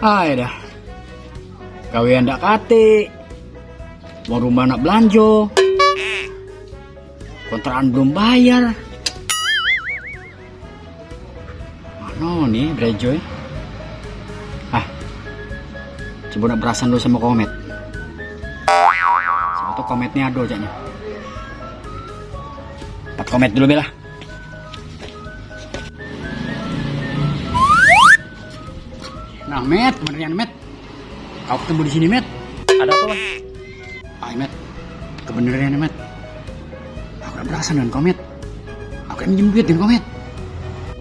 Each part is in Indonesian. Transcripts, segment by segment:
Ay dah. Kawian ndak kate. Mau rumah nak belanja. Kontrakan belum bayar. Mana nih Brejoy? Coba nak berasan dulu sama komet. Sama tuh kometnya ada aja nih. 4 komet dulu Bella. Nah Met, beneran Met. Kau ketemu di sini Met. Ada apa, Bang? Ay Met, kebeneran Met. Aku udah berasan dengan komet. Aku yang minjem duit dengan komet.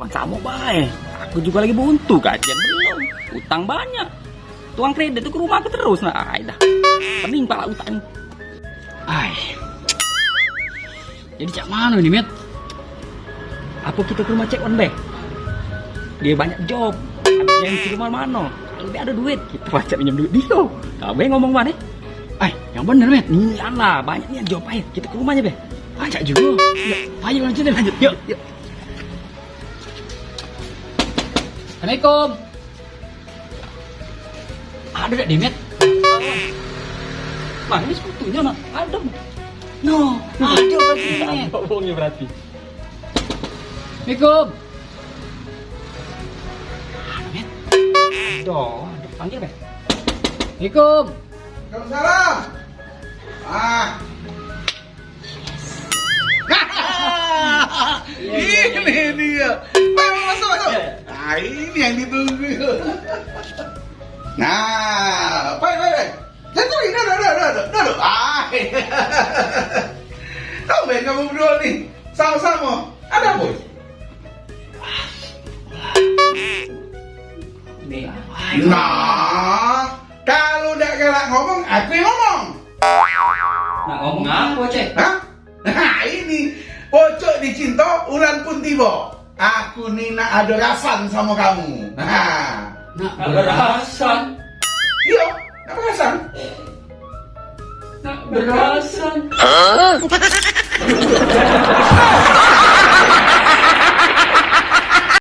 Wah, kamu baik. Aku juga lagi buntu, kajian belum. Utang banyak. Tuang kredit itu ke rumah aku terus. Nah, dah. Pening pala utang. Ay. Jadi cak mana ini Met? Apa kita ke rumah cek on back? Dia banyak job. Yang di rumah mana? Kalau dia ada duit, kita baca pinjam duit dia. Kamu yang ngomong mana? Ay, yang bener Met. Iyalah, banyak nih yang job. Ayo, kita ke rumahnya, Be. Ajak juga. Yuk, ayo lanjut deh, lanjut. Yuk. Assalamualaikum. Ada gak Demet? Nah, ini sekutunya, Mak. Ada. No, ada berarti. Ada bohongnya berarti. Assalamualaikum. Ada. Panggil, Be. Assalamualaikum. Waalaikumsalam. Ini dia. Masuk. Nah, ini yang ditunggu. Nah, baik. Jatuh, duduk. Tumben kamu berdua nih, sama-sama. Ada bos? Nah, kalau udah galak ngomong, aku yang ngomong. Nah, ngomong apa, Cek? Hah? Nah, ini pocok dicinta, ulan pun tiba. Aku nih nak ada rasan sama kamu. Nah, Nak Berasan. iya, nak rasan. Berasan.